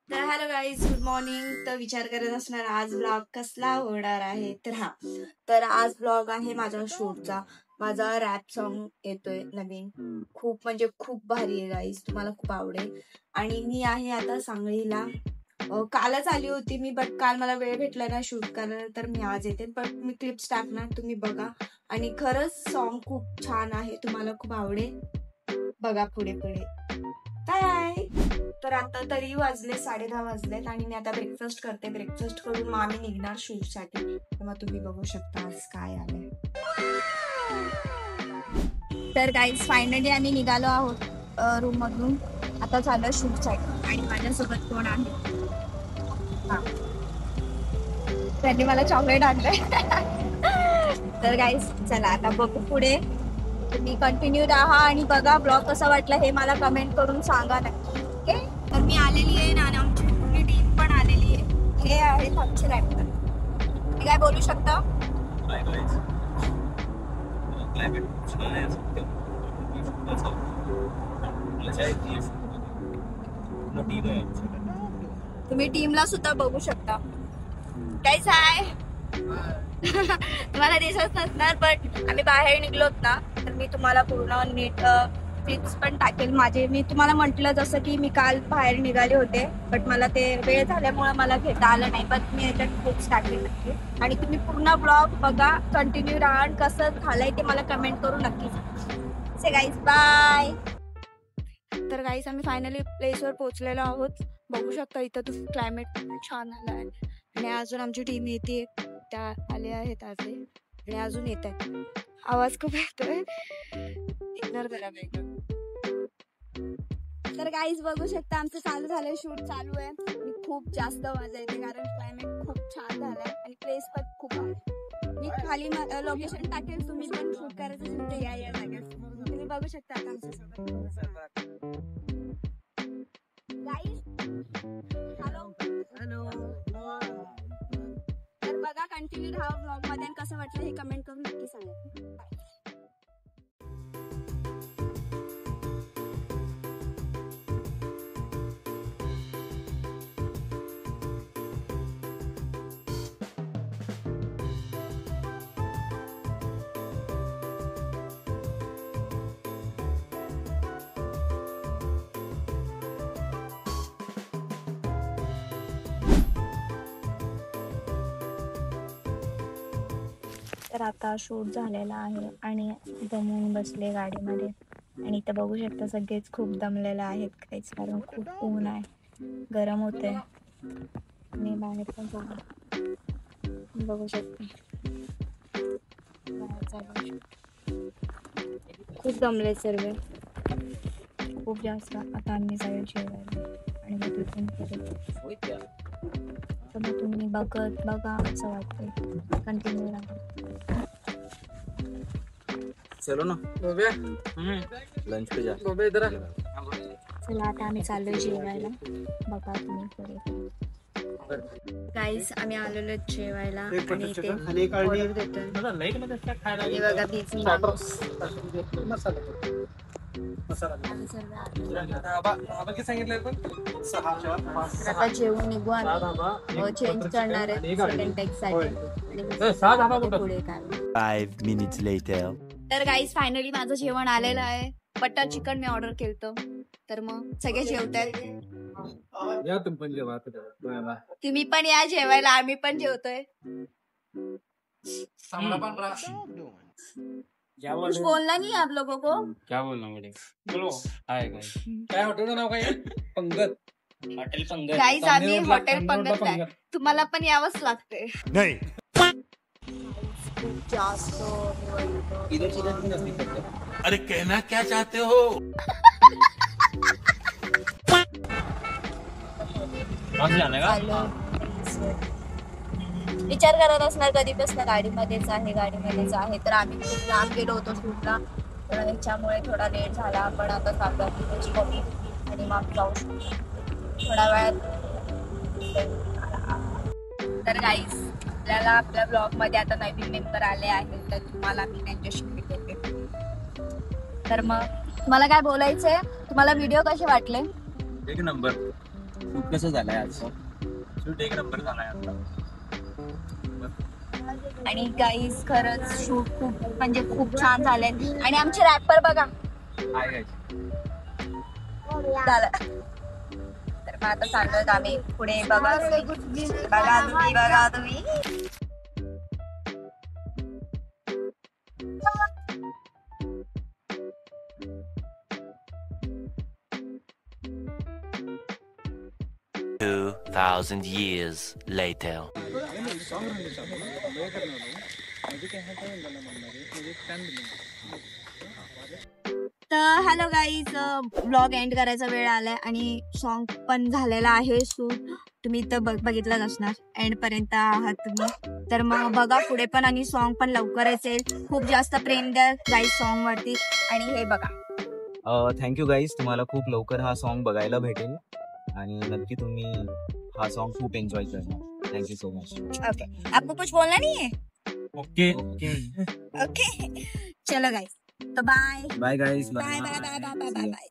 तर hello guys, good morning. तर विचार करत असणार आज ब्लॉग कसला होणार आहे. तर आज ब्लॉग आहे माझ्या शूटचा. माझा रॅप सॉन्ग येतोय नवीन, खूप म्हणजे खूप भारी आहे गाईज, तुम्हाला खूप आवडेल. आणि मी आहे आता सांगलीला. कालच आली होती मी, बट काल मला वेळ भेटला ना शूट करायला, तर मी आज येते. पण मी क्लिप्स टाकणार, तुम्ही बघा. आणि खरंच सॉन्ग खूप छान आहे, तुम्हाला खूप आवडेल. बघा पुढे पुढे. बाय. तर आता तरी वाजले 10:30 वाजलेत आणि मी आता ब्रेकफास्ट करते. ब्रेकफास्ट करून मग आम्ही निघणार शूटसाठी. तर मग तुम्ही बघू शकता आज काय आलंय. तर गाईज फायनली आम्ही निघालो आहोत रूम मधून. आता झालं शूटसाठी. आणि माझ्यासोबत कोण आहे, त्यांनी मला चॉकलेट आणलंय. तर गाईज चला आता बघू पुढे. तुम्ही कंटिन्यू राहा आणि बघा ब्लॉग कसा वाटला हे मला कमेंट करून सांगा नक्की. ओके. तर मी आलेली आहे ना, आमची पूर्ण टीम पण आलेली आहे. हे आहेत आमचे रॅपर. मी काय बोलू शकता? तुम्ही टीमला सुद्धा बघू शकता. काहीच आहे तुम्हाला दिसत नसणार, बट आम्ही बाहेर निघलोत ना, तर मी तुम्हाला पूर्ण नीट क्लिप्स पण टाकेल माझे. मी तुम्हाला म्हटलं जसं की मी काल बाहेर निघाले होते, बट मला ते वेळ झाल्यामुळे मला घेता आलं नाही. बट मी याच्यात क्लिप्स टाकेल नक्की. आणि तुम्ही पूर्ण ब्लॉग बघा, कंटिन्यू राहा. आणि कसं झालंय ते मला कमेंट करून नक्की सांगा. से गाईज बाय. तर गाईज आम्ही फायनली प्लेसवर पोहोचलेलो आहोत. बघू शकता इथं तर क्लायमेट छान आलं आहे. आणि अजून आमची टीम येते, त्या आल्या आहेत आजही, आणि अजून येत आहे. आवाज खूप येतोय, इग्नोर करा. तर गाईज बघू शकता आमचं चालू झालंय, शूट चालू आहे. आणि खूप जास्त वाजा येते कारण क्लायमेट खूप छान झालंय आणि प्लेस पण खूप आहे. मी खाली लोकेशन टाकेल, तुम्ही पण शूट करायचं असेल तर या जागेत. तुम्ही बघू शकता आता आमच्या सोबत. गाईज हॅलो तर बघा, कंटिन्यू राहा ब्लॉग मध्ये. आणि कसं वाटलं हे कमेंट करून नक्की सांगा. तर आता शूट झालेला आहे आणि दमून बसले गाडीमध्ये. आणि इथं बघू शकता सगळेच खूप दमलेले आहेत काहीच, कारण खूप ऊन आहे, गरम होते. आणि बाहेर पण जाऊ बघू शकता, खूप दमले सर्व, खूप जास्त. आता आम्ही जाऊ जेवायला आणि मग तिथून परत. तर मग तुम्ही बघा असं वाटतंय, कंटिन्यू राहा. चलो ना लंच पे जा. चला आता आम्ही चाललोय जेवायला. बघा तुम्ही पुढे. गाईस आम्ही आलेलो जेवायला आणि इथे ऑर्डर देतोय. हे बघा पिझ्झा आता जेवून निघू आम्ही, चेंज करणार आहे सेकंड टेक साठी. पुढे काय 5 minutes later. तर गाईज फायनली माझं जेवण आलेलं आहे. बटर चिकन मी ऑर्डर केलं. तर मग सगळे जेवतायत. तुम्ही पण या जेवायला, आम्ही पण जेवतोय. कुछ बोलना नहीं आप लोगों को? क्या बोलना मेरे? बोलो. Hi guys. काय हॉटेलचं नाव काय आहे? पंगत. हॉटेल पंगत. गाईज आम्ही हॉटेल पंगत आहे. तुम्हाला पण यावंच लागते. नहीं. जास्त अरे कहना क्या चाहते हो? विचार करत असणार कधीपासून गाडीमध्येच आहे. तर आम्ही खूप लांब गेलो होतो शूटला, तर त्याच्यामुळे थोडा लेट झाला. पण आता सापडा कमी आणि मग जाऊ थोड्या वेळात. तर गाईज आपल्याला आपल्या ब्लॉग मध्ये आता नवीन मेंबर आले आहेत, तर तुम्हाला मी त्यांच्याशी भेटते. तर मग तुम्हाला काय बोलायचंय? तुम्हाला व्हिडिओ कसे वाटले? एक नंबर. शूट कसं झालंय आजचं? शूट एक नंबर झालाय आता. आणि गाईज खरंच शूट खूप म्हणजे खूप छान झाले. आणि आमचे रॅपर बघा हाय झालं. तर मग आता चाललोय आम्ही पुढे. बघा तुम्ही 2,000 years later. तर हॅलो गाईज, ब्लॉग एंड करायचा वेळ आलाय आणि सॉन्ग पण झालेला आहे शूट. तुम्ही तर बघितलंच असणार, एंड पर्यंत आहात तुम्ही. तर मग बघा पुढे पण, आणि सॉन्ग पण लवकरच येईल. खूप जास्त प्रेम द्या गाईज सॉन्ग वरती. आणि हे बघा, थँक्यू गाईज. तुम्हाला खूप लवकर हा सॉन्ग बघायला भेटेल आणि नक्की तुम्ही हा सॉन्ग खूप एन्जॉय करणार. Thank you so much. ओके, आपको कुछ बोलना नहीं है? ओके ओके, चलो गाईज, तो bye bye guys. Bye bye bye bye bye bye.